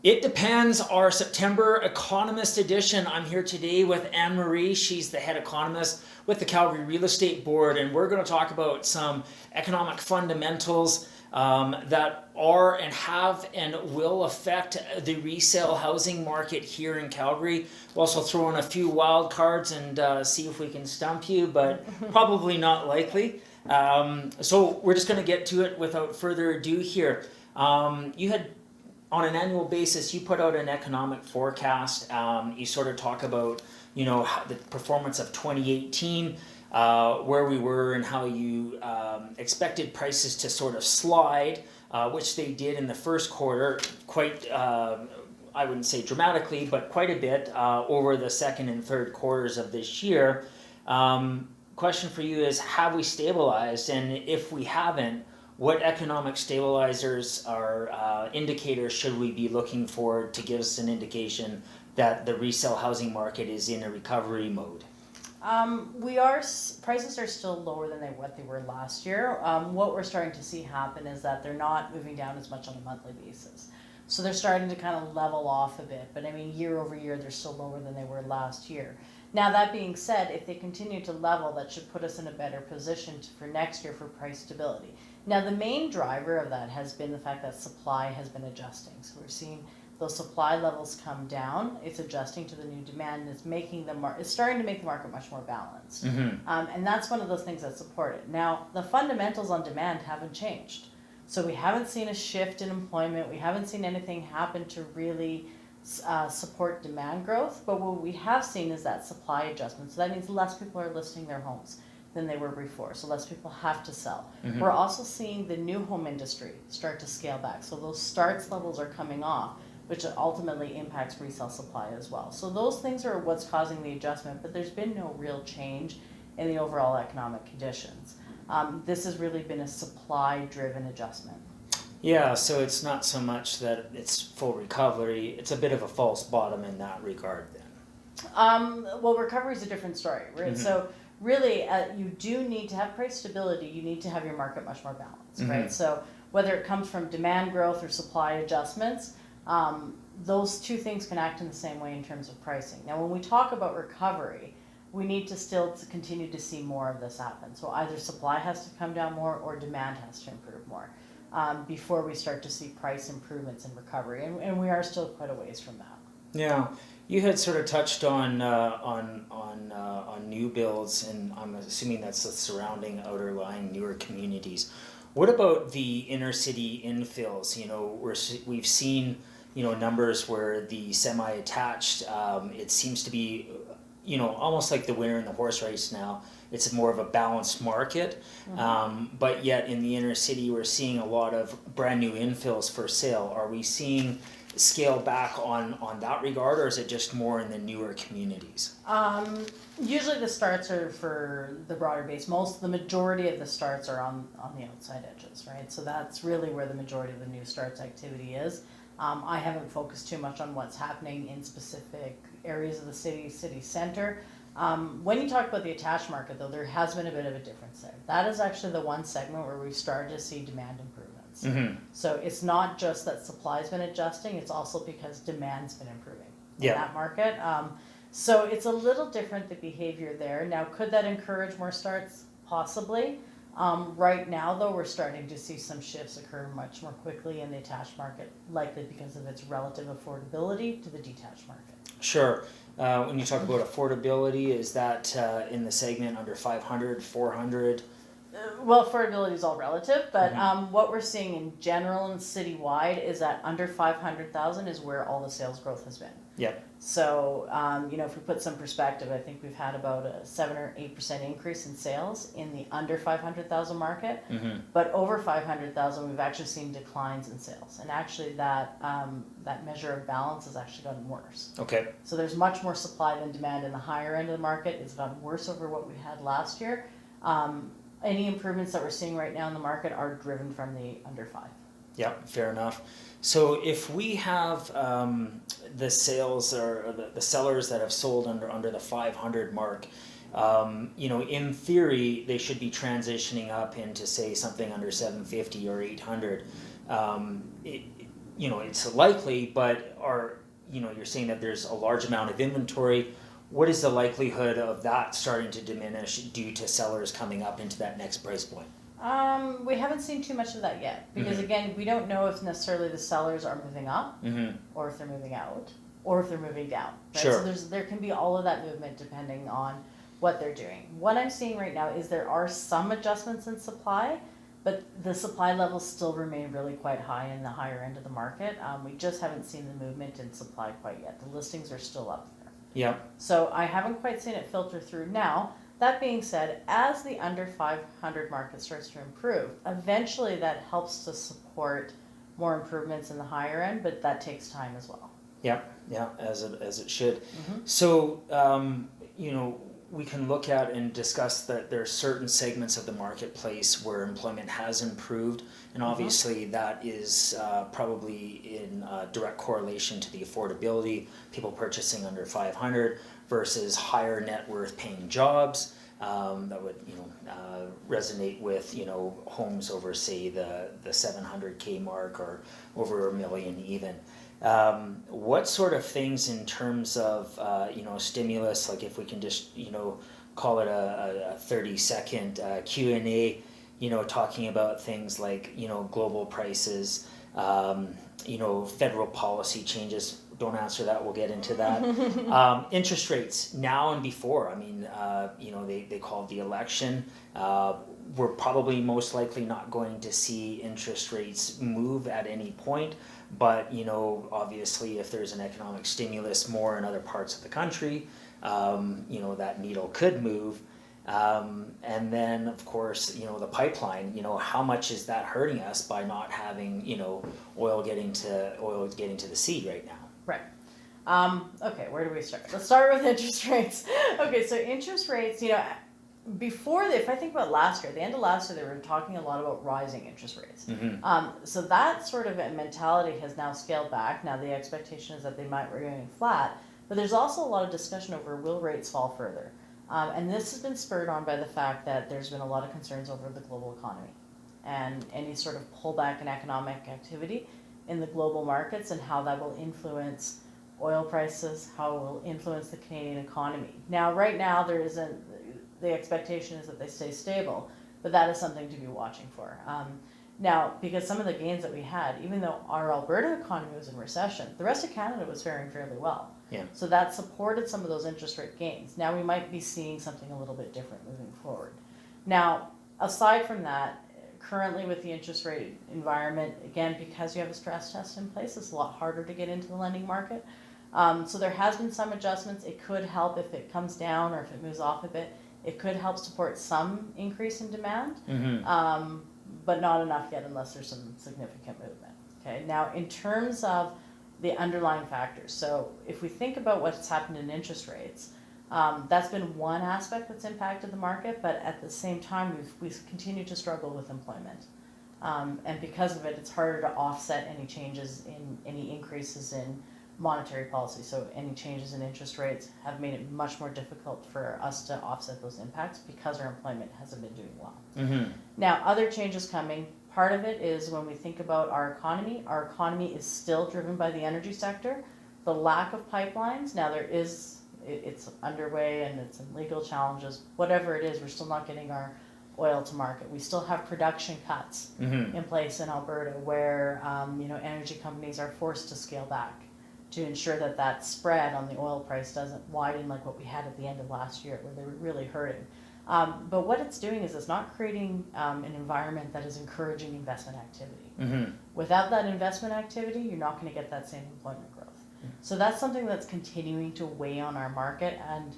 It depends. Our September Economist edition. I'm here today with Anne Marie. She's the head economist with the Calgary Real Estate Board, and we're going to talk about some economic fundamentals that are and have and will affect the resale housing market here in Calgary. We'll also throw in a few wild cards and see if we can stump you, but probably not likely. So we're just going to get to it without further ado here. You had on an annual basis, you put out an economic forecast. You sort of talk about, the performance of 2018, where we were and how you expected prices to sort of slide, which they did in the first quarter, quite, I wouldn't say dramatically, but quite a bit over the second and third quarters of this year. Question for you is, have we stabilized? And if we haven't, what economic stabilizers or indicators should we be looking for to give us an indication that the resale housing market is in a recovery mode? Prices are still lower than what they were last year. What we're starting to see happen is that they're not moving down as much on a monthly basis. So they're starting to kind of level off a bit, but I mean, year over year, they're still lower than they were last year. Now, that being said, if they continue to level, that should put us in a better position for next year for price stability. Now, the main driver of that has been the fact that supply has been adjusting. So we're seeing those supply levels come down. It's adjusting to the new demand, and it's starting to make the market much more balanced. Mm-hmm. And that's one of those things that support it. Now, the fundamentals on demand haven't changed. So we haven't seen a shift in employment. We haven't seen anything happen to really support demand growth. But what we have seen is that supply adjustment. So that means less people are listing their homes than they were before, so less people have to sell. Mm-hmm. We're also seeing the new home industry start to scale back, so those starts levels are coming off, which ultimately impacts resale supply as well. So those things are what's causing the adjustment, but there's been no real change in the overall economic conditions. This has really been a supply-driven adjustment. Yeah, so it's not so much that it's full recovery, it's a bit of a false bottom in that regard then. Well, recovery is a different story, right? Mm-hmm. So really, you do need to have price stability. You need to have your market much more balanced, Mm-hmm. right? So whether it comes from demand growth or supply adjustments, those two things can act in the same way in terms of pricing. Now, when we talk about recovery, we need to still continue to see more of this happen. So either supply has to come down more or demand has to improve more before we start to see price improvements in recovery. And we are still quite a ways from that. Yeah, you had sort of touched on new builds, and I'm assuming that's the surrounding outerlying newer communities. What about the inner city infills? We've seen numbers where the semi-attached, it seems to be almost like the winner in the horse race now. It's more of a balanced market, Mm-hmm. but yet in the inner city we're seeing a lot of brand new infills for sale. Are we seeing scale back on that regard, or is it just more in the newer communities? Usually the starts are for the broader base. The majority of the starts are on the outside edges, right? So that's really where the majority of the new starts activity is. I haven't focused too much on what's happening in specific areas of the city center. When you talk about the attached market, though, there has been a bit of a difference there. That is actually the one segment where we've started to see demand improvements. Mm-hmm. So it's not just that supply's been adjusting, it's also because demand's been improving in Yeah. that market. So it's a little different, the behavior there. Now, could that encourage more starts? Possibly. Right now, though, we're starting to see some shifts occur much more quickly in the attached market, likely because of its relative affordability to the detached market. Sure. When you talk about affordability, is that in the segment under 500, 400? Well, affordability is all relative, but Mm-hmm. what we're seeing in general and citywide is that under 500,000 is where all the sales growth has been. Yep. So, if we put some perspective, I think we've had about a 7 or 8% increase in sales in the under 500,000 market. Mm-hmm. But over 500,000, we've actually seen declines in sales. And actually that measure of balance has actually gotten worse. Okay. So there's much more supply than demand in the higher end of the market. It's gotten worse over what we had last year. Any improvements that we're seeing right now in the market are driven from the under 5. Yeah, fair enough. So if we have the sales or the sellers that have sold under the 500 mark, in theory they should be transitioning up into, say, something under 750 or 800. it's likely, but you're saying that there's a large amount of inventory. What is the likelihood of that starting to diminish due to sellers coming up into that next price point? We haven't seen too much of that yet because again, we don't know if necessarily the sellers are moving up or if they're moving out or if they're moving down. Right? Sure. So there can be all of that movement depending on what they're doing. What I'm seeing right now is there are some adjustments in supply, but the supply levels still remain really quite high in the higher end of the market. We just haven't seen the movement in supply quite yet. The listings are still up there. Yeah. So I haven't quite seen it filter through. Now, that being said, as the under 500 market starts to improve, eventually that helps to support more improvements in the higher end, but that takes time as well. Yeah, as it should. So, we can look at and discuss that there are certain segments of the marketplace where employment has improved, and obviously that is probably in direct correlation to the affordability, people purchasing under 500 versus higher net worth paying jobs that would resonate with homes over, say, the 700K mark or over $1 million even. What sort of things in terms of stimulus, like if we can just call it a 30-second Q&A, talking about things like global prices, federal policy changes. Don't answer that, we'll get into that. Interest rates now and before, I mean, they called the election. We're probably most likely not going to see interest rates move at any point, but obviously if there's an economic stimulus more in other parts of the country, that needle could move. And then of course, the pipeline, how much is that hurting us by not having, oil getting to the sea right now? Right. Okay, where do we start? Let's start with interest rates. Okay, so interest rates, if I think about last year, at the end of last year, they were talking a lot about rising interest rates. So that sort of mentality has now scaled back. Now the expectation is that they might remain flat, but there's also a lot of discussion over will rates fall further. And this has been spurred on by the fact that there's been a lot of concerns over the global economy and any sort of pullback in economic activity in the global markets and how that will influence oil prices, how it will influence the Canadian economy. Now, right now, the expectation is that they stay stable, but that is something to be watching for. Now, because some of the gains that we had, even though our Alberta economy was in recession, the rest of Canada was faring fairly well. Yeah. So that supported some of those interest rate gains. Now we might be seeing something a little bit different moving forward. Now, aside from that, currently with the interest rate environment, again, because you have a stress test in place, it's a lot harder to get into the lending market. So there has been some adjustments. It could help if it comes down or if it moves off a bit. It could help support some increase in demand, but not enough yet unless there's some significant movement. Okay. Now, in terms of the underlying factors, so if we think about what's happened in interest rates, that's been one aspect that's impacted the market, but at the same time, we've continued to struggle with employment. And because of it, it's harder to offset any changes in any increases in monetary policy. So any changes in interest rates have made it much more difficult for us to offset those impacts because our employment hasn't been doing well. Now, other changes coming. Part of it is when we think about our economy is still driven by the energy sector. The lack of pipelines, now it's underway and it's in legal challenges, whatever it is, we're still not getting our oil to market. We still have production cuts in place in Alberta where energy companies are forced to scale back to ensure that that spread on the oil price doesn't widen like what we had at the end of last year where they were really hurting. But what it's doing is it's not creating an environment that is encouraging investment activity. Without that investment activity, you're not going to get that same employment growth. So that's something that's continuing to weigh on our market. And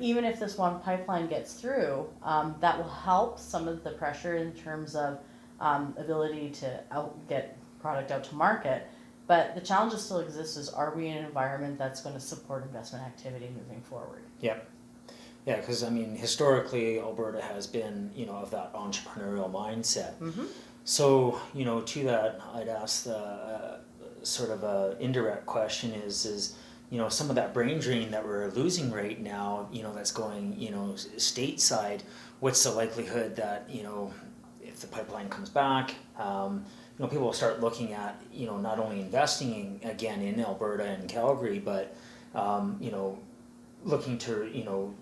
even if this one pipeline gets through, that will help some of the pressure in terms of ability to get product out to market. But the challenge that still exists is, are we in an environment that's going to support investment activity moving forward? Yeah, because historically Alberta has been, of that entrepreneurial mindset. So, to that, I'd ask the sort of a indirect question is some of that brain drain that we're losing right now, that's going, stateside. What's the likelihood that if the pipeline comes back, people will start looking at, not only investing again in Alberta and Calgary, but, looking to,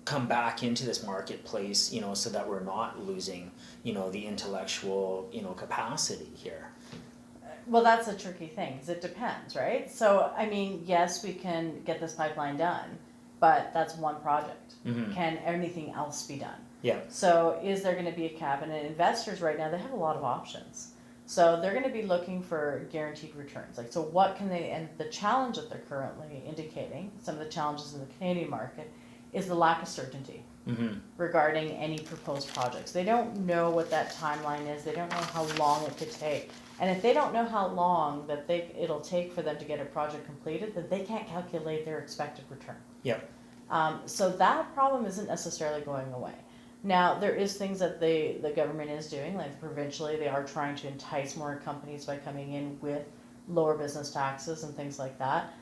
come back into this marketplace, so that we're not losing, the intellectual, capacity here. Well, that's a tricky thing, 'cause it depends, right? So, I mean, yes, we can get this pipeline done, but that's one project. Mm-hmm. Can anything else be done? Yeah. So is there gonna be a cap? And investors right now, they have a lot of options. So they're gonna be looking for guaranteed returns. Like, so what can they, and the challenge that they're currently indicating, some of the challenges in the Canadian market, is the lack of certainty Mm-hmm. regarding any proposed projects. They don't know what that timeline is. They don't know how long it could take. And if they don't know how long that it'll take for them to get a project completed, then they can't calculate their expected return. Yep. So that problem isn't necessarily going away. Now, there is things that the government is doing, like provincially, they are trying to entice more companies by coming in with lower business taxes and things like that.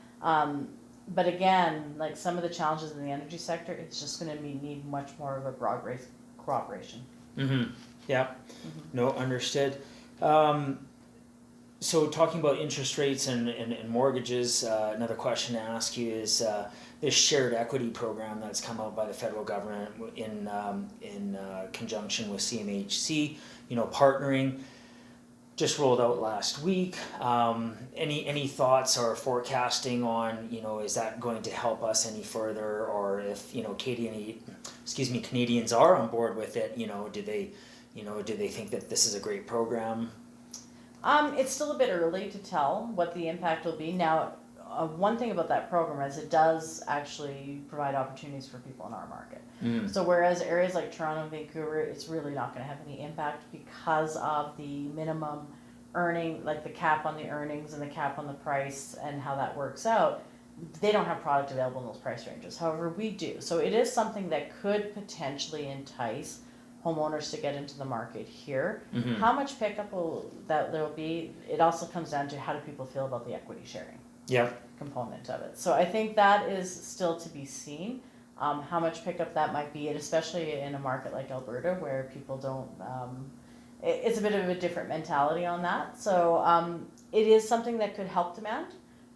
But again, like some of the challenges in the energy sector, it's just going to need much more of a broad-based cooperation. Mm-hmm. Yeah. Mm-hmm. No, understood. So talking about interest rates and mortgages, another question to ask you is this shared equity program that's come out by the federal government in conjunction with CMHC, partnering, just rolled out last week. Any thoughts or forecasting on, is that going to help us any further, or if Canadians are on board with it, do they think that this is a great program? It's still a bit early to tell what the impact will be. Now, one thing about that program is it does actually provide opportunities for people in our market. Mm. So whereas areas like Toronto and Vancouver, it's really not going to have any impact because of the minimum earning, like the cap on the earnings and the cap on the price and how that works out, they don't have product available in those price ranges. However, we do. So it is something that could potentially entice homeowners to get into the market here. Mm-hmm. How much pickup there will be, it also comes down to how do people feel about the equity sharing component of it. So I think that is still to be seen, how much pickup that might be, and especially in a market like Alberta where people don't, it's a bit of a different mentality on that. So it is something that could help demand,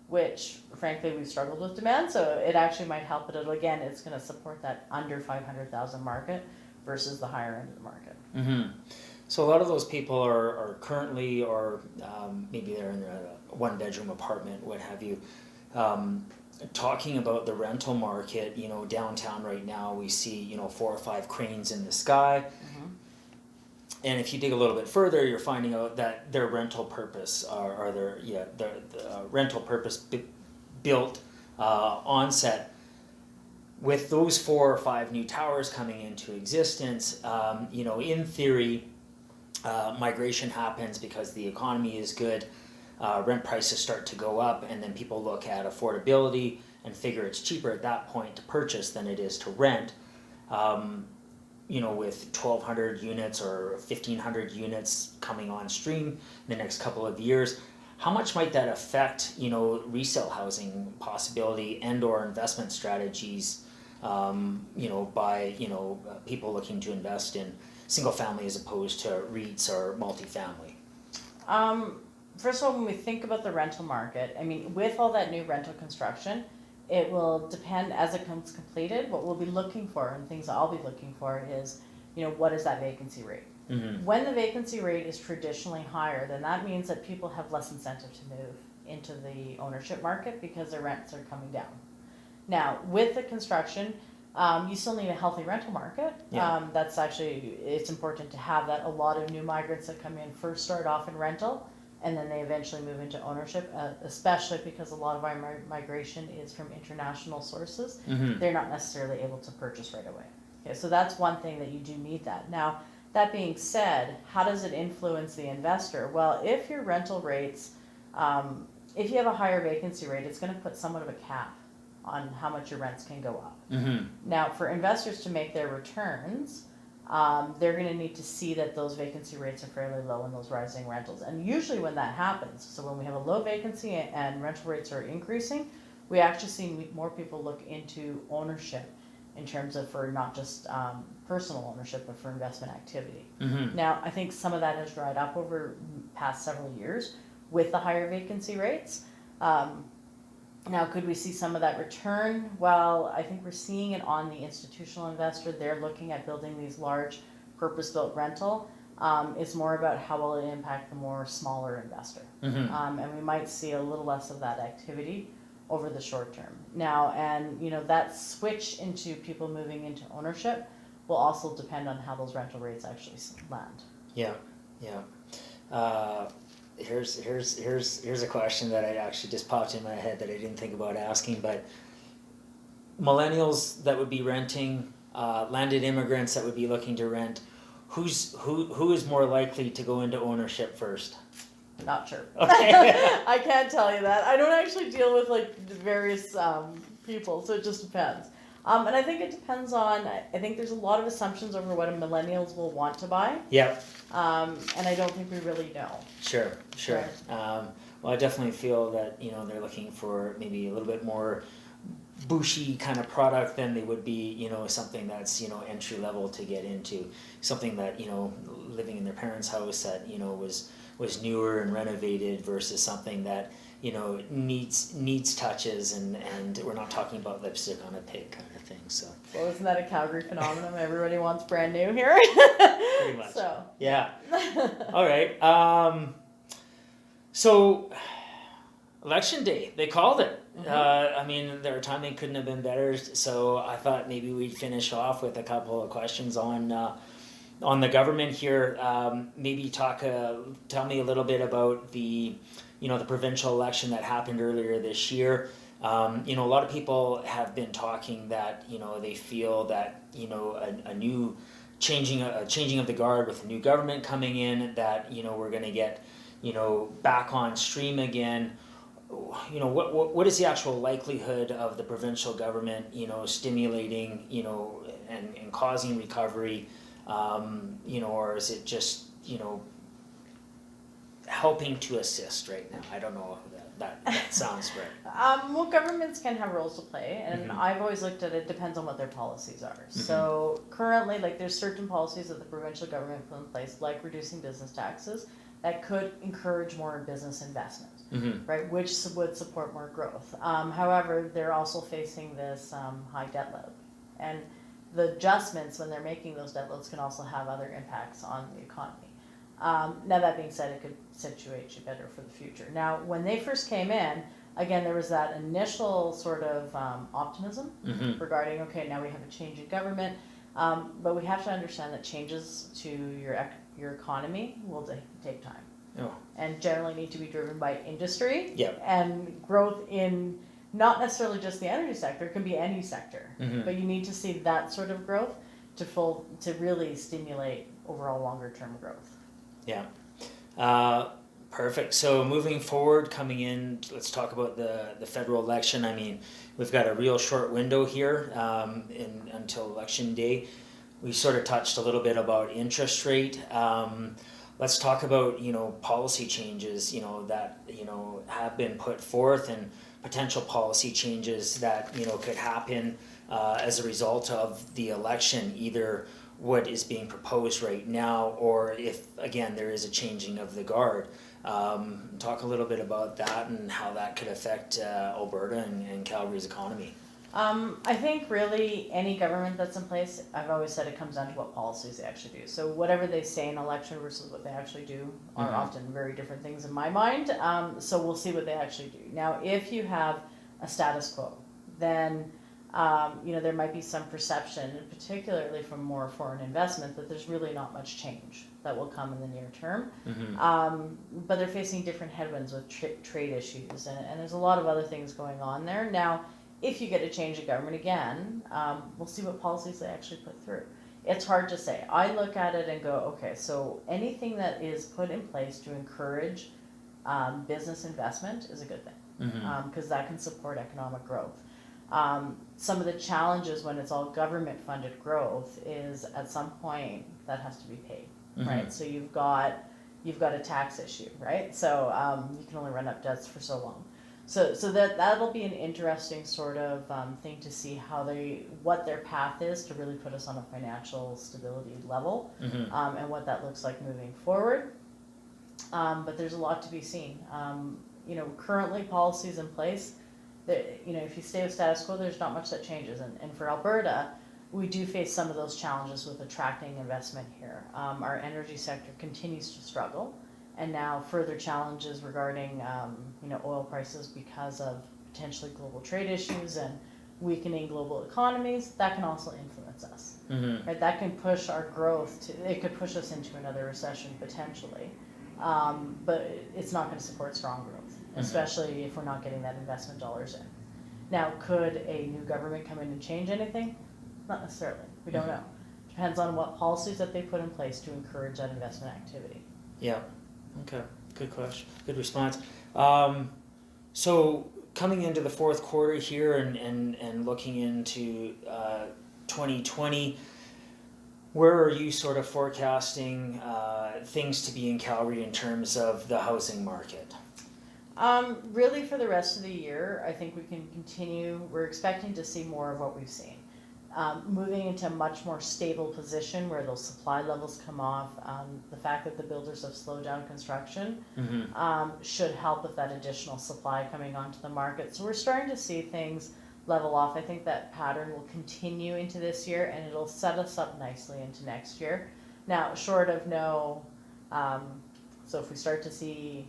which frankly we've struggled with demand, so it actually might help, but it's going to support that under 500,000 market versus the higher end of the market. Mm-hmm. So a lot of those people are currently, or maybe they're in a one-bedroom apartment, what have you, talking about the rental market. Downtown right now we see 4 or 5 cranes in the sky. Mm-hmm. And if you dig a little bit further, you're finding out that their rental purpose the rental purpose built onset. With those 4 or 5 new towers coming into existence, in theory, migration happens because the economy is good, rent prices start to go up, and then people look at affordability and figure it's cheaper at that point to purchase than it is to rent. With 1,200 units or 1,500 units coming on stream in the next couple of years, how much might that affect, resale housing possibility and/or investment strategies? By people looking to invest in single family as opposed to REITs or multifamily? First of all, when we think about the rental market, I mean, with all that new rental construction, it will depend as it comes completed. What we'll be looking for, and things I'll be looking for, is what is that vacancy rate? Mm-hmm. When the vacancy rate is traditionally higher, then that means that people have less incentive to move into the ownership market because their rents are coming down. Now, with the construction, you still need a healthy rental market. Yeah. That's actually, it's important to have that. A lot of new migrants that come in first start off in rental, and then they eventually move into ownership, especially because a lot of our migration is from international sources. Mm-hmm. They're not necessarily able to purchase right away. Okay, so that's one thing that you do need that. Now, that being said, how does it influence the investor? Well, if your rental rates, if you have a higher vacancy rate, it's going to put somewhat of a cap on how much your rents can go up. Mm-hmm. Now, for investors to make their returns, they're going to need to see that those vacancy rates are fairly low in those rising rentals. And usually when that happens, so when we have a low vacancy and rental rates are increasing, we actually see more people look into ownership. in terms of for not just personal ownership, but for investment activity. Mm-hmm. Now, I think some of that has dried up over past several years with the higher vacancy rates. Now, could we see some of that return? Well, I think we're seeing it on the institutional investor. They're looking at building these large purpose-built rental. It's more about how will it impact the more smaller investor. Mm-hmm. And we might see a little less of that activity over the short term. Now, and that switch into people moving into ownership will also depend on how those rental rates actually land. Yeah. Here's a question that I actually just popped in my head that I didn't think about asking, but millennials that would be renting, landed immigrants that would be looking to rent, who is more likely to go into ownership first? Not sure. Okay. I can't tell you that. I don't actually deal with the various people, so it just depends. And I think it depends on, I think there's a lot of assumptions over what millennials will want to buy. Yep. And I don't think we really know. Sure. Right. Well, I definitely feel that they're looking for maybe a little bit more bushy kind of product than they would be, something that's entry level to get into, something that living in their parents' house that was newer and renovated versus something that needs touches, and we're not talking about lipstick on a pig kind of thing. So well, isn't that a Calgary phenomenon? Everybody wants brand new here. pretty much. So yeah. All right. So election day, they called it. I mean, their timing couldn't have been better. So I thought maybe we'd finish off with a couple of questions on the government here. Maybe tell me a little bit about the provincial election that happened earlier this year. A lot of people have been talking that they feel that a new changing of the guard with a new government coming in, that we're going to get back on stream again. What is the actual likelihood of the provincial government stimulating and causing recovery, or is it just helping to assist right now? I don't know if that sounds right. Well, governments can have roles to play, and I've always looked at it depends on what their policies are. So currently, there's certain policies that the provincial government put in place, like reducing business taxes, that could encourage more business investment, right? Which would support more growth. However, they're also facing this high debt load, and the adjustments when they're making those debt loads can also have other impacts on the economy. Now that being said, it could situate you better for the future. Now, when they first came in, again, there was that initial sort of optimism regarding, okay, now we have a change in government, but we have to understand that changes to your economy will take time. Oh. And generally need to be driven by industry. Yep. And growth in not necessarily just the energy sector, it can be any sector, but you need to see that sort of growth to really stimulate overall longer term growth. Yeah. Perfect. So moving forward, coming in, let's talk about the federal election. I mean, we've got a real short window here until election day. We sort of touched a little bit about interest rate. Let's talk about policy changes that have been put forth, and potential policy changes that could happen as a result of the election, either what is being proposed right now, or if again there is a changing of the guard. Talk a little bit about that and how that could affect Alberta and Calgary's economy. I think really any government that's in place, I've always said it comes down to what policies they actually do. So whatever they say in election versus what they actually do are often very different things in my mind. So we'll see what they actually do. Now, if you have a status quo, then there might be some perception, and particularly from more foreign investment, that there's really not much change that will come in the near term. But they're facing different headwinds with trade issues, and there's a lot of other things going on there. Now, if you get a change of government again, we'll see what policies they actually put through. It's hard to say. I look at it and go, okay, so anything that is put in place to encourage business investment is a good thing, because that can support economic growth. Some of the challenges when it's all government funded growth is at some point that has to be paid, right? So you've got a tax issue, right? So you can only run up debts for so long. So that'll be an interesting sort of thing to see what their path is to really put us on a financial stability level, and what that looks like moving forward. But there's a lot to be seen. Currently policies in place that, if you stay with status quo, there's not much that changes. And for Alberta, we do face some of those challenges with attracting investment here. Our energy sector continues to struggle, and now further challenges regarding oil prices because of potentially global trade issues and weakening global economies. That can also influence us. Right? That can push our growth it could push us into another recession potentially, but it's not going to support strong growth, especially if we're not getting that investment dollars in. Now, could a new government come in and change anything? Not necessarily. We don't know. Depends on what policies that they put in place to encourage that investment activity. Yeah. Okay. Good question. Good response. So coming into the fourth quarter here and looking into 2020, where are you sort of forecasting things to be in Calgary in terms of the housing market? Really, for the rest of the year, I think we can continue. We're expecting to see more of what we've seen. Moving into a much more stable position where those supply levels come off. The fact that the builders have slowed down construction should help with that additional supply coming onto the market. So we're starting to see things level off. I think that pattern will continue into this year, and it'll set us up nicely into next year. Now, short of so if we start to see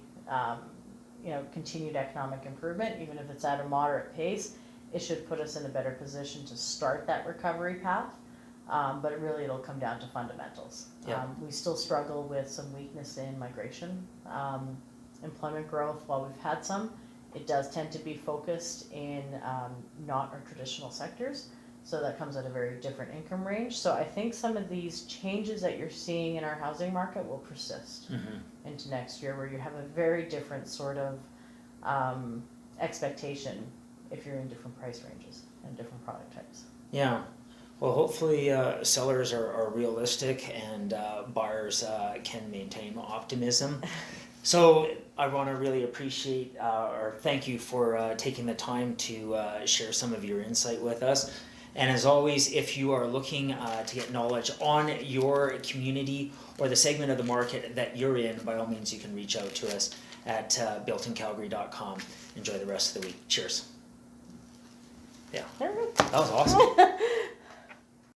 continued economic improvement, even if it's at a moderate pace, it should put us in a better position to start that recovery path. But it'll come down to fundamentals. Yeah. We still struggle with some weakness in migration. Employment growth, while we've had some, it does tend to be focused in not our traditional sectors. So that comes at a very different income range. So I think some of these changes that you're seeing in our housing market will persist into next year, where you have a very different sort of expectation if you're in different price ranges and different product types. Yeah. Well, hopefully sellers are realistic and buyers can maintain optimism. So I want to really appreciate or thank you for taking the time to share some of your insight with us. And as always, if you are looking to get knowledge on your community or the segment of the market that you're in, by all means, you can reach out to us at builtincalgary.com. Enjoy the rest of the week. Cheers. Yeah. There we go. That was awesome.